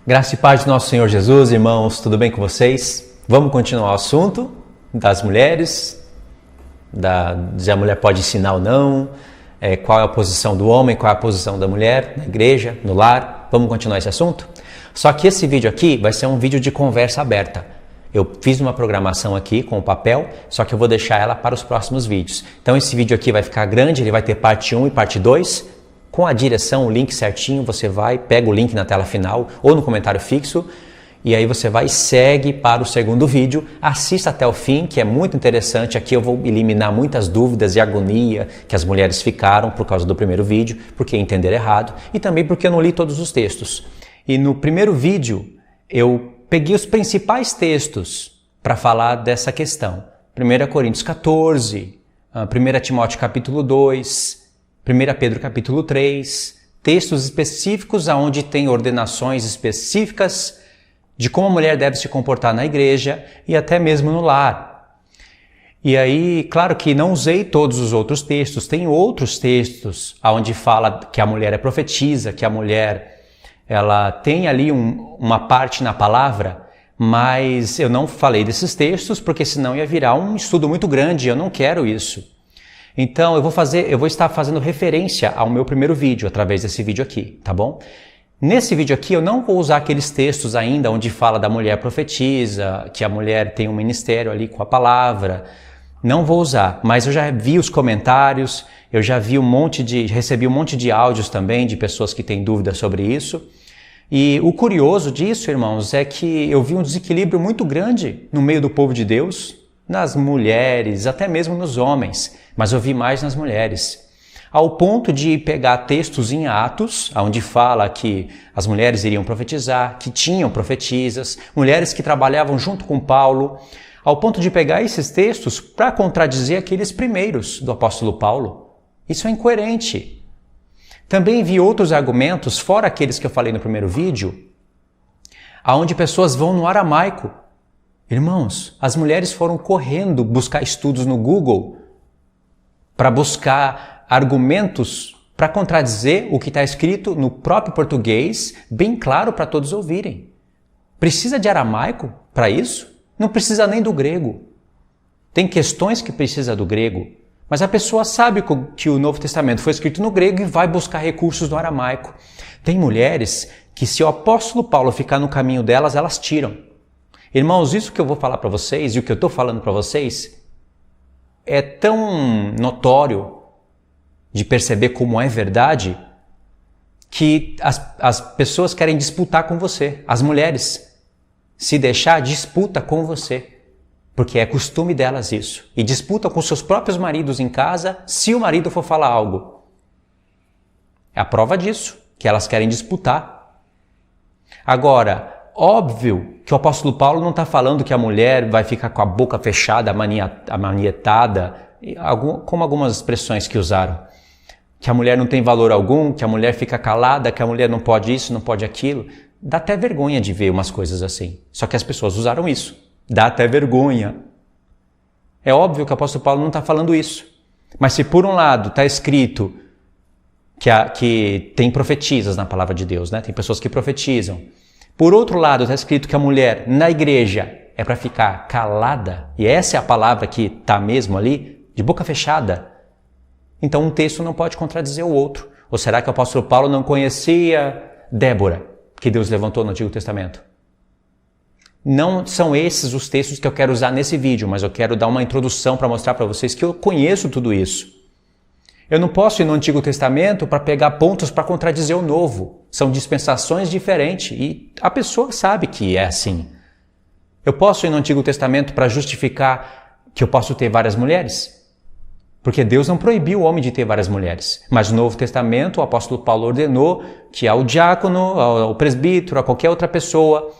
Graça e paz do nosso Senhor Jesus, irmãos, tudo bem com vocês? Vamos continuar o assunto das mulheres, se a mulher pode ensinar ou não, qual é a posição do homem, qual é a posição da mulher na igreja, no lar. Vamos continuar esse assunto? Só que esse vídeo aqui vai ser um vídeo de conversa aberta. Eu fiz uma programação aqui com o papel, só que eu vou deixar ela para os próximos vídeos. Então esse vídeo aqui vai ficar grande, ele vai ter parte 1 e parte 2. Com a direção, o link certinho, você vai, pega o link na tela final ou no comentário fixo e aí você vai e segue para o segundo vídeo. Assista até o fim, que é muito interessante. Aqui eu vou eliminar muitas dúvidas e agonia que as mulheres ficaram por causa do primeiro vídeo, porque entenderam errado e também porque eu não li todos os textos. E no primeiro vídeo eu peguei os principais textos para falar dessa questão. 1 Coríntios 14, 1 Timóteo capítulo 2, 1 Pedro capítulo 3, textos específicos onde tem ordenações específicas de como a mulher deve se comportar na igreja e até mesmo no lar. E aí, claro que não usei todos os outros textos, tem outros textos onde fala que a mulher é profetisa, que a mulher ela tem ali uma parte na palavra, mas eu não falei desses textos porque senão ia virar um estudo muito grande, eu não quero isso. Então eu vou estar fazendo referência ao meu primeiro vídeo através desse vídeo aqui, tá bom? Nesse vídeo aqui eu não vou usar aqueles textos ainda onde fala da mulher profetisa, que a mulher tem um ministério ali com a palavra. Não vou usar, mas eu já vi os comentários, eu já vi recebi um monte de áudios também de pessoas que têm dúvidas sobre isso. E o curioso disso, irmãos, é que eu vi um desequilíbrio muito grande no meio do povo de Deus, nas mulheres, até mesmo nos homens, mas eu vi mais nas mulheres. Ao ponto de pegar textos em Atos, onde fala que as mulheres iriam profetizar, que tinham profetisas, mulheres que trabalhavam junto com Paulo, ao ponto de pegar esses textos para contradizer aqueles primeiros do apóstolo Paulo. Isso é incoerente. Também vi outros argumentos, fora aqueles que eu falei no primeiro vídeo, onde pessoas vão no aramaico. Irmãos, as mulheres foram correndo buscar estudos no Google para buscar argumentos para contradizer o que está escrito no próprio português, bem claro para todos ouvirem. Precisa de aramaico para isso? Não precisa nem do grego. Tem questões que precisa do grego, mas a pessoa sabe que o Novo Testamento foi escrito no grego e vai buscar recursos no aramaico. Tem mulheres que, se o apóstolo Paulo ficar no caminho delas, elas tiram. Irmãos, isso que eu vou falar para vocês e o que eu estou falando para vocês é tão notório de perceber como é verdade que as pessoas querem disputar com você. As mulheres, se deixar, disputa com você, porque é costume delas isso. E disputam com seus próprios maridos em casa se o marido for falar algo. É a prova disso, que elas querem disputar. Agora, óbvio que o apóstolo Paulo não está falando que a mulher vai ficar com a boca fechada, amanietada, como algumas expressões que usaram. Que a mulher não tem valor algum, que a mulher fica calada, que a mulher não pode isso, não pode aquilo. Dá até vergonha de ver umas coisas assim. Só que as pessoas usaram isso. Dá até vergonha. É óbvio que o apóstolo Paulo não está falando isso. Mas se por um lado está escrito que tem profetisas na palavra de Deus, né? Tem pessoas que profetizam. Por outro lado, está escrito que a mulher na igreja é para ficar calada, e essa é a palavra que está mesmo ali, de boca fechada. Então um texto não pode contradizer o outro. Ou será que o apóstolo Paulo não conhecia Débora, que Deus levantou no Antigo Testamento? Não são esses os textos que eu quero usar nesse vídeo, mas eu quero dar uma introdução para mostrar para vocês que eu conheço tudo isso. Eu não posso ir no Antigo Testamento para pegar pontos para contradizer o Novo. São dispensações diferentes e a pessoa sabe que é assim. Eu posso ir no Antigo Testamento para justificar que eu posso ter várias mulheres? Porque Deus não proibiu o homem de ter várias mulheres. Mas no Novo Testamento o apóstolo Paulo ordenou que ao diácono, ao presbítero, a qualquer outra pessoa,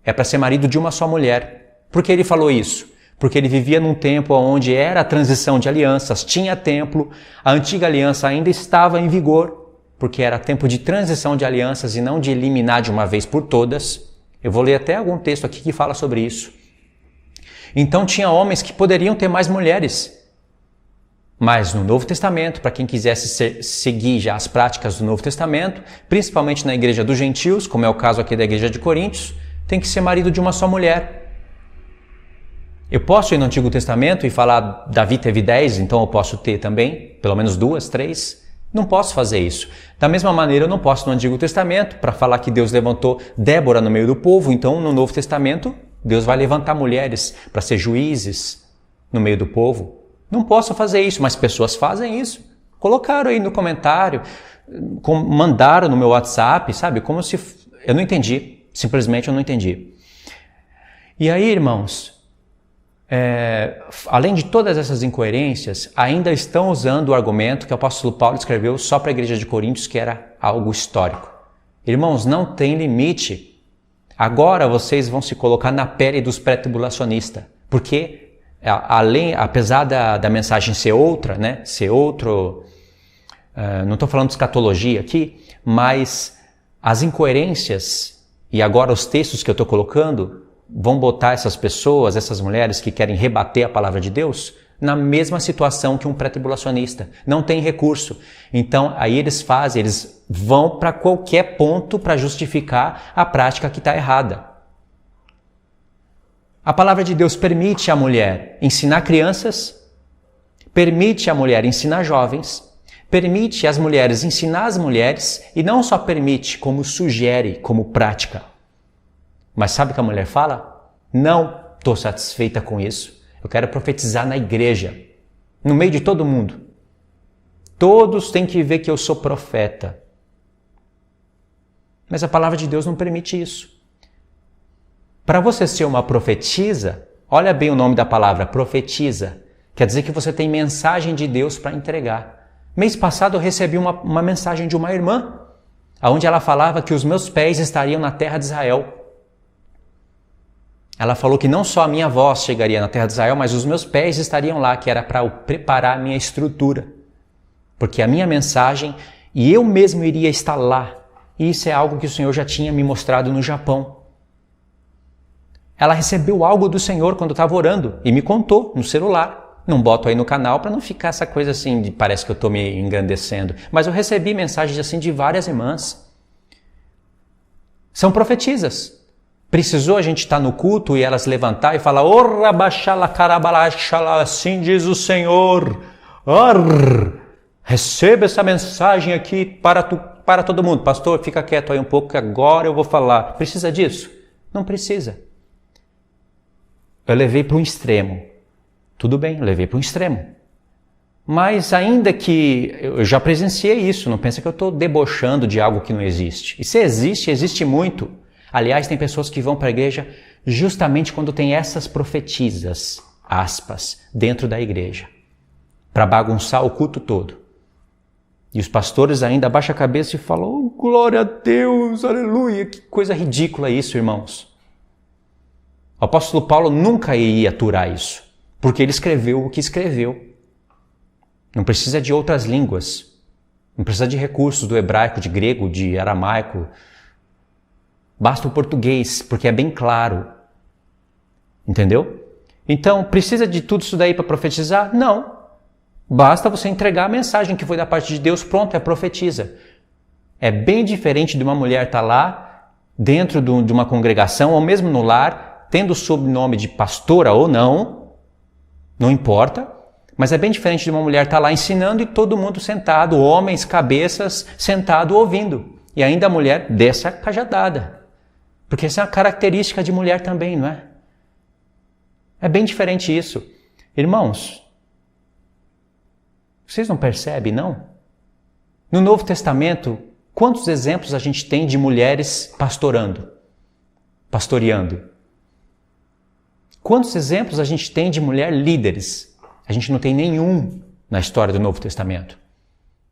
é para ser marido de uma só mulher. Por que ele falou isso? Porque ele vivia num tempo onde era a transição de alianças, tinha templo, a antiga aliança ainda estava em vigor, porque era tempo de transição de alianças e não de eliminar de uma vez por todas. Eu vou ler até algum texto aqui que fala sobre isso. Então tinha homens que poderiam ter mais mulheres. Mas no Novo Testamento, para quem quisesse seguir já as práticas do Novo Testamento, principalmente na igreja dos gentios, como é o caso aqui da igreja de Coríntios, tem que ser marido de uma só mulher. Eu posso ir no Antigo Testamento e falar, Davi teve 10, então eu posso ter também, pelo menos 2, 3. Não posso fazer isso. Da mesma maneira, eu não posso no Antigo Testamento, para falar que Deus levantou Débora no meio do povo, então no Novo Testamento, Deus vai levantar mulheres para ser juízes no meio do povo. Não posso fazer isso, mas pessoas fazem isso. Colocaram aí no comentário, mandaram no meu WhatsApp, sabe? Como se... Eu não entendi. Simplesmente eu não entendi. E aí, irmãos, além de todas essas incoerências, ainda estão usando o argumento que o apóstolo Paulo escreveu só para a igreja de Coríntios, que era algo histórico. Irmãos, não tem limite. Agora vocês vão se colocar na pele dos pré-tribulacionistas, porque apesar da mensagem ser outra, né, ser outro, não estou falando de escatologia aqui, mas as incoerências e agora os textos que eu estou colocando vão botar essas pessoas, essas mulheres que querem rebater a palavra de Deus, na mesma situação que um pré-tribulacionista. Não tem recurso. Então, aí eles vão para qualquer ponto para justificar a prática que está errada. A palavra de Deus permite a mulher ensinar crianças, permite a mulher ensinar jovens, permite as mulheres ensinar as mulheres e não só permite, como sugere, como prática. Mas sabe o que a mulher fala? Não estou satisfeita com isso. Eu quero profetizar na igreja, no meio de todo mundo. Todos têm que ver que eu sou profeta. Mas a palavra de Deus não permite isso. Para você ser uma profetisa, olha bem o nome da palavra, profetisa. Quer dizer que você tem mensagem de Deus para entregar. Mês passado eu recebi uma mensagem de uma irmã, onde ela falava que os meus pés estariam na terra de Israel. Ela falou que não só a minha voz chegaria na terra de Israel, mas os meus pés estariam lá, que era para preparar a minha estrutura. Porque a minha mensagem, e eu mesmo iria estar lá. E isso é algo que o Senhor já tinha me mostrado no Japão. Ela recebeu algo do Senhor quando estava orando e me contou no celular. Não boto aí no canal para não ficar essa coisa assim, de parece que eu estou me engrandecendo. Mas eu recebi mensagens assim de várias irmãs. São profetisas. Precisou a gente estar no culto e elas levantar e falar, Orra baixala carabalachala, assim diz o Senhor. Receba essa mensagem aqui para todo mundo. Pastor, fica quieto aí um pouco que agora eu vou falar. Precisa disso? Não precisa. Eu levei para um extremo. Tudo bem, eu levei para um extremo. Mas ainda que eu já presenciei isso, não pensa que eu estou debochando de algo que não existe. E se existe, existe muito. Aliás, tem pessoas que vão para a igreja justamente quando tem essas profetisas, aspas, dentro da igreja, para bagunçar o culto todo. E os pastores ainda abaixam a cabeça e falam, oh, glória a Deus, aleluia, que coisa ridícula isso, irmãos. O apóstolo Paulo nunca iria aturar isso, porque ele escreveu o que escreveu. Não precisa de outras línguas, não precisa de recursos do hebraico, de grego, de aramaico. Basta o português, porque é bem claro. Entendeu? Então, precisa de tudo isso daí para profetizar? Não. Basta você entregar a mensagem que foi da parte de Deus, pronto, profetiza. É bem diferente de uma mulher estar lá, dentro de uma congregação, ou mesmo no lar, tendo o sobrenome de pastora ou não importa, mas é bem diferente de uma mulher estar lá ensinando e todo mundo sentado, homens, cabeças, sentado ouvindo. E ainda a mulher dessa cajadada. Porque essa é uma característica de mulher também, não é? É bem diferente isso. Irmãos, vocês não percebem, não? No Novo Testamento, quantos exemplos a gente tem de mulheres pastoreando? Quantos exemplos a gente tem de mulher líderes? A gente não tem nenhum na história do Novo Testamento.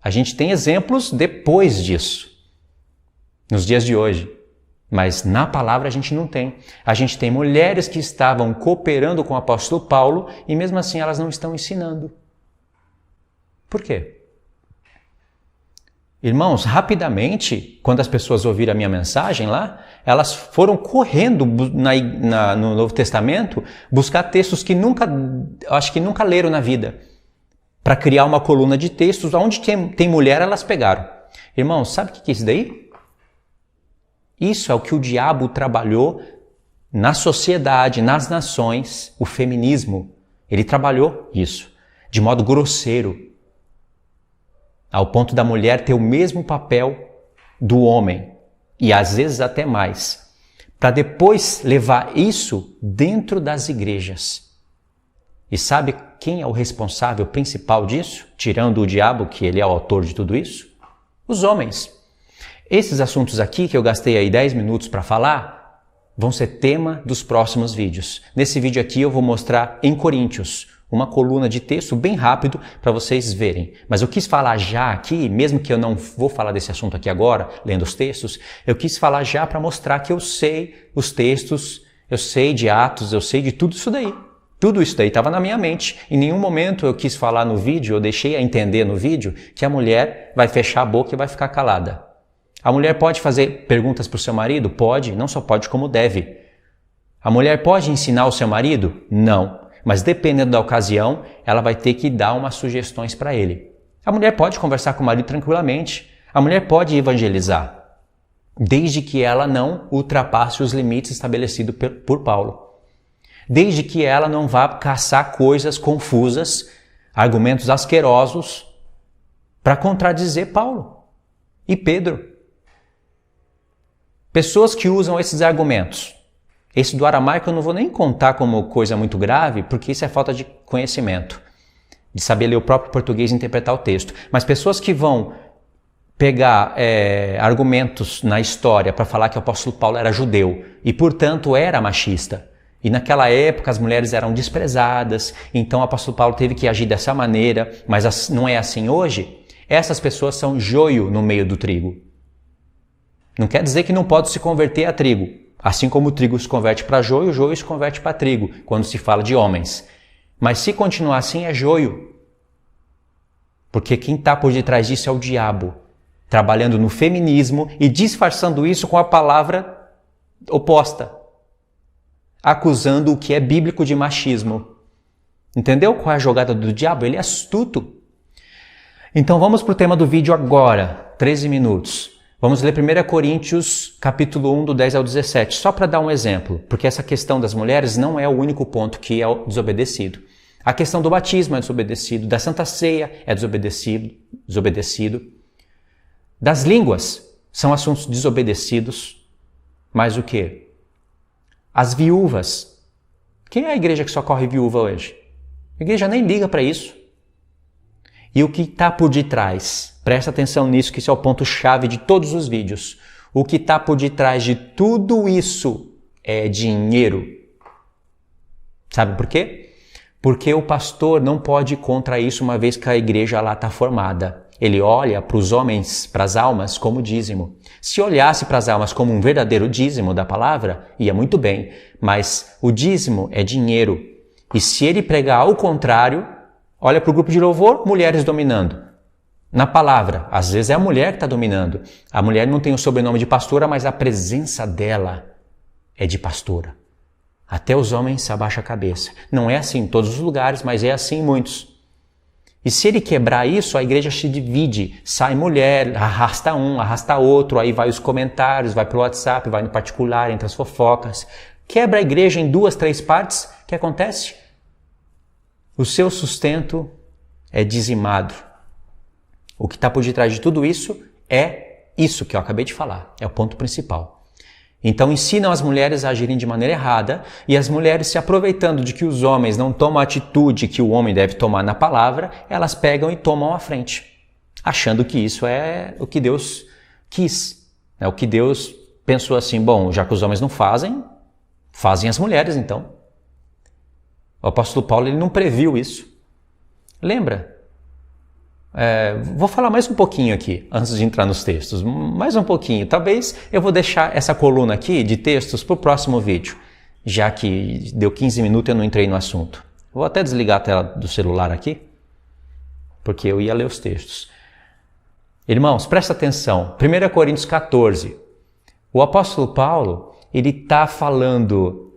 A gente tem exemplos depois disso, nos dias de hoje. Mas na palavra a gente não tem. A gente tem mulheres que estavam cooperando com o apóstolo Paulo e mesmo assim elas não estão ensinando. Por quê? Irmãos, rapidamente, quando as pessoas ouviram a minha mensagem lá, elas foram correndo no Novo Testamento buscar textos que acho que nunca leram na vida, para criar uma coluna de textos. Onde tem mulher, elas pegaram. Irmãos, sabe o que é isso daí? Isso é o que o diabo trabalhou na sociedade, nas nações, o feminismo. Ele trabalhou isso de modo grosseiro, ao ponto da mulher ter o mesmo papel do homem, e às vezes até mais, para depois levar isso dentro das igrejas. E sabe quem é o responsável principal disso? Tirando o diabo, que ele é o autor de tudo isso? Os homens. Esses assuntos aqui, que eu gastei aí 10 minutos para falar, vão ser tema dos próximos vídeos. Nesse vídeo aqui eu vou mostrar em Coríntios, uma coluna de texto bem rápido para vocês verem. Mas eu quis falar já aqui, mesmo que eu não vou falar desse assunto aqui agora, lendo os textos, eu quis falar já para mostrar que eu sei os textos, eu sei de Atos, eu sei de tudo isso daí. Tudo isso daí estava na minha mente. Em nenhum momento eu quis falar no vídeo, eu deixei a entender no vídeo que a mulher vai fechar a boca e vai ficar calada. A mulher pode fazer perguntas para o seu marido? Pode, não só pode como deve. A mulher pode ensinar o seu marido? Não. Mas dependendo da ocasião, ela vai ter que dar umas sugestões para ele. A mulher pode conversar com o marido tranquilamente. A mulher pode evangelizar, desde que ela não ultrapasse os limites estabelecidos por Paulo. Desde que ela não vá caçar coisas confusas, argumentos asquerosos, para contradizer Paulo e Pedro. Pessoas que usam esses argumentos. Esse do aramaico eu não vou nem contar como coisa muito grave, porque isso é falta de conhecimento, de saber ler o próprio português e interpretar o texto. Mas pessoas que vão pegar argumentos na história para falar que o apóstolo Paulo era judeu e, portanto, era machista. E naquela época as mulheres eram desprezadas, então o apóstolo Paulo teve que agir dessa maneira, mas não é assim hoje. Essas pessoas são joio no meio do trigo. Não quer dizer que não pode se converter a trigo. Assim como o trigo se converte para joio, o joio se converte para trigo, quando se fala de homens. Mas se continuar assim é joio. Porque quem está por detrás disso é o diabo, trabalhando no feminismo e disfarçando isso com a palavra oposta, acusando o que é bíblico de machismo. Entendeu qual é a jogada do diabo? Ele é astuto. Então vamos para o tema do vídeo agora, 13 minutos. Vamos ler 1 Coríntios, capítulo 1, do 10 ao 17, só para dar um exemplo, porque essa questão das mulheres não é o único ponto que é desobedecido. A questão do batismo é desobedecido, da Santa Ceia é desobedecido. Das línguas são assuntos desobedecidos. Mas o quê? As viúvas. Quem é a igreja que socorre viúva hoje? A igreja nem liga para isso. E o que está por detrás? Presta atenção nisso, que esse é o ponto-chave de todos os vídeos. O que está por detrás de tudo isso é dinheiro. Sabe por quê? Porque o pastor não pode ir contra isso uma vez que a igreja lá está formada. Ele olha para os homens, para as almas, como dízimo. Se olhasse para as almas como um verdadeiro dízimo da palavra, ia muito bem. Mas o dízimo é dinheiro. E se ele pregar ao contrário, olha para o grupo de louvor, mulheres dominando. Na palavra, às vezes é a mulher que está dominando. A mulher não tem o sobrenome de pastora, mas a presença dela é de pastora. Até os homens se abaixam a cabeça. Não é assim em todos os lugares, mas é assim em muitos. E se ele quebrar isso, a igreja se divide. Sai mulher, arrasta um, arrasta outro, aí vai os comentários, vai pelo WhatsApp, vai no particular, entre as fofocas. Quebra a igreja em 2, 3 partes, o que acontece? O seu sustento é dizimado. O que está por detrás de tudo isso é isso que eu acabei de falar. É o ponto principal. Então ensinam as mulheres a agirem de maneira errada e as mulheres, se aproveitando de que os homens não tomam a atitude que o homem deve tomar na palavra, elas pegam e tomam a frente, achando que isso é o que Deus quis. É o que Deus pensou assim, bom, já que os homens não fazem, fazem as mulheres então. O apóstolo Paulo ele não previu isso. Lembra? Vou falar mais um pouquinho aqui, antes de entrar nos textos. Mais um pouquinho. Talvez eu vou deixar essa coluna aqui de textos para o próximo vídeo, já que deu 15 minutos e eu não entrei no assunto. Vou até desligar a tela do celular aqui, porque eu ia ler os textos. Irmãos, presta atenção. 1 Coríntios 14. O apóstolo Paulo, ele está falando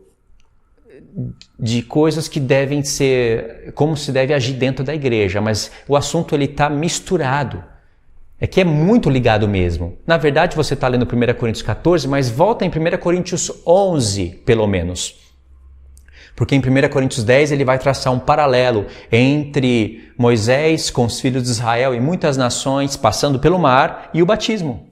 de coisas que devem ser, como se deve agir dentro da igreja, mas o assunto ele está misturado. É que é muito ligado mesmo. Na verdade, você está lendo 1 Coríntios 14, mas volta em 1 Coríntios 11, pelo menos. Porque em 1 Coríntios 10 ele vai traçar um paralelo entre Moisés com os filhos de Israel e muitas nações passando pelo mar e o batismo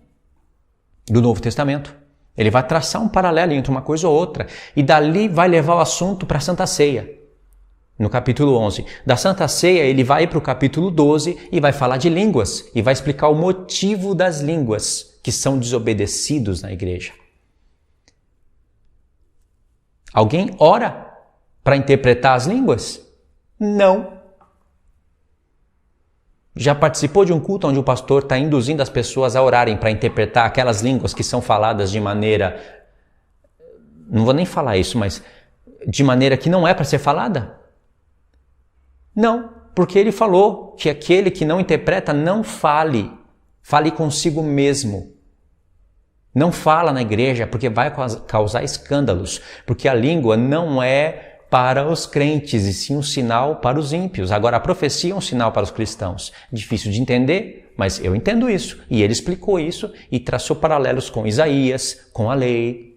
do Novo Testamento. Ele vai traçar um paralelo entre uma coisa ou outra e dali vai levar o assunto para a Santa Ceia. No capítulo 11. Da Santa Ceia, ele vai para o capítulo 12 e vai falar de línguas e vai explicar o motivo das línguas que são desobedecidos na igreja. Alguém ora para interpretar as línguas? Não. Já participou de um culto onde o pastor está induzindo as pessoas a orarem para interpretar aquelas línguas que são faladas de maneira... Não vou nem falar isso, mas de maneira que não é para ser falada? Não, porque ele falou que aquele que não interpreta não fale. Fale consigo mesmo. Não fala na igreja porque vai causar escândalos. Porque a língua não é para os crentes e sim um sinal para os ímpios. Agora, a profecia é um sinal para os cristãos. Difícil de entender, mas eu entendo isso. E ele explicou isso e traçou paralelos com Isaías, com a lei.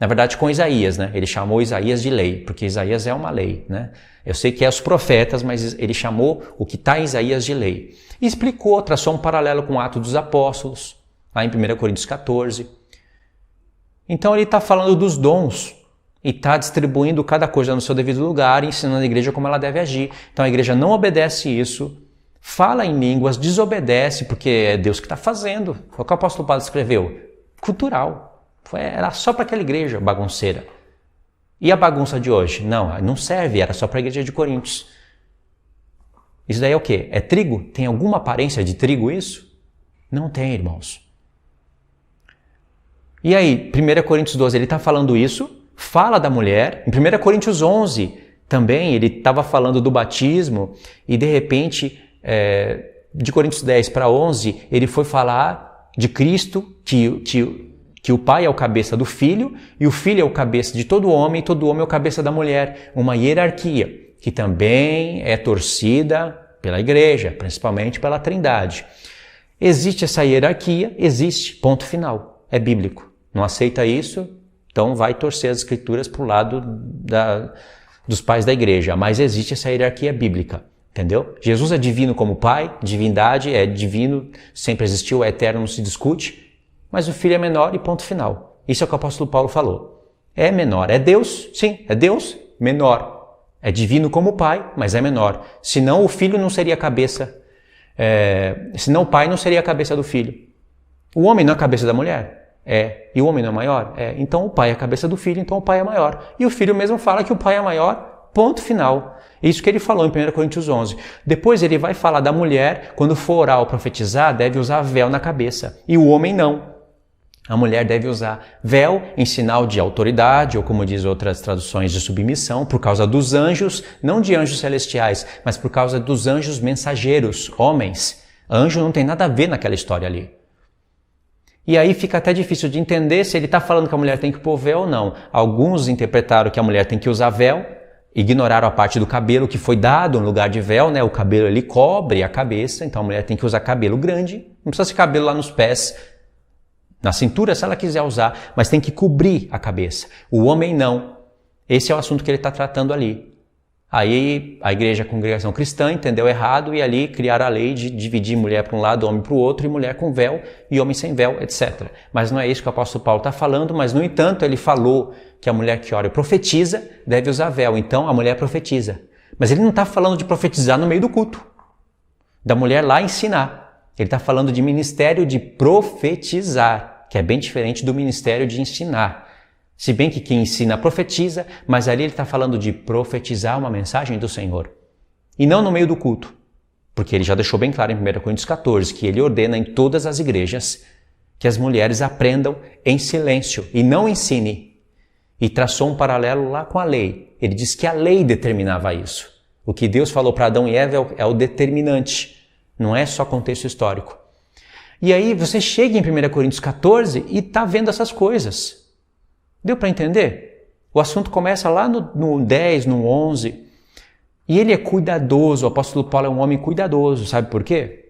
Na verdade, com Isaías, né? Ele chamou Isaías de lei, porque Isaías é uma lei, né? Eu sei que é os profetas, mas ele chamou o que está em Isaías de lei. E explicou, traçou um paralelo com o Atos dos Apóstolos, lá em 1 Coríntios 14. Então ele está falando dos dons e está distribuindo cada coisa no seu devido lugar e ensinando a igreja como ela deve agir. Então a igreja não obedece isso, fala em línguas, desobedece, porque é Deus que está fazendo. O que o apóstolo Paulo escreveu? Cultural. Era só para aquela igreja bagunceira. E a bagunça de hoje? Não serve, era só para a igreja de Coríntios. Isso daí é o quê? É trigo? Tem alguma aparência de trigo isso? Não tem, irmãos. E aí, 1 Coríntios 12, ele está falando isso, fala da mulher. Em 1 Coríntios 11, também, ele estava falando do batismo e de repente, de Coríntios 10 para 11, ele foi falar de Cristo, que o pai é o cabeça do filho, e o filho é o cabeça de todo homem, e todo homem é o cabeça da mulher. Uma hierarquia, que também é torcida pela igreja, principalmente pela Trindade. Existe essa hierarquia? Existe, ponto final. É bíblico. Não aceita isso? Então vai torcer as escrituras para o lado dos pais da igreja. Mas existe essa hierarquia bíblica. Entendeu? Jesus é divino como pai, divindade é divino, sempre existiu, é eterno, não se discute. Mas o filho é menor e ponto final. Isso é o que o apóstolo Paulo falou. É menor. É Deus? Sim, é Deus menor. É divino como pai, mas é menor. Senão o filho não seria a cabeça. Senão o pai não seria a cabeça do filho. O homem não é a cabeça da mulher? É. E o homem não é maior? É. Então o pai é a cabeça do filho, então o pai é maior. E o filho mesmo fala que o pai é maior, ponto final. Isso que ele falou em 1 Coríntios 11. Depois ele vai falar da mulher, quando for orar ou profetizar, deve usar véu na cabeça. E o homem não. A mulher deve usar véu em sinal de autoridade, ou como diz outras traduções, de submissão, por causa dos anjos, não de anjos celestiais, mas por causa dos anjos mensageiros, homens. Anjo não tem nada a ver naquela história ali. E aí fica até difícil de entender se ele está falando que a mulher tem que pôr véu ou não. Alguns interpretaram que a mulher tem que usar véu, ignoraram a parte do cabelo que foi dado no lugar de véu, né? O cabelo ele cobre a cabeça, então a mulher tem que usar cabelo grande, não precisa ser cabelo lá nos pés, na cintura, se ela quiser usar, mas tem que cobrir a cabeça. O homem não. Esse é o assunto que ele está tratando ali. Aí a igreja, a congregação cristã, entendeu errado e ali criaram a lei de dividir mulher para um lado, homem para o outro, e mulher com véu e homem sem véu, etc. Mas não é isso que o apóstolo Paulo está falando, mas no entanto ele falou que a mulher que ora e profetiza deve usar véu, então a mulher profetiza. Mas ele não está falando de profetizar no meio do culto, da mulher lá ensinar. Ele está falando de ministério de profetizar, que é bem diferente do ministério de ensinar. Se bem que quem ensina profetiza, mas ali ele está falando de profetizar uma mensagem do Senhor. E não no meio do culto, porque ele já deixou bem claro em 1 Coríntios 14 que ele ordena em todas as igrejas que as mulheres aprendam em silêncio e não ensine. E traçou um paralelo lá com a lei. Ele diz que a lei determinava isso. O que Deus falou para Adão e Eva é o determinante, não é só contexto histórico. E aí você chega em 1 Coríntios 14 e está vendo essas coisas. Deu para entender? O assunto começa lá no 10, no 11. E ele é cuidadoso, o apóstolo Paulo é um homem cuidadoso, sabe por quê?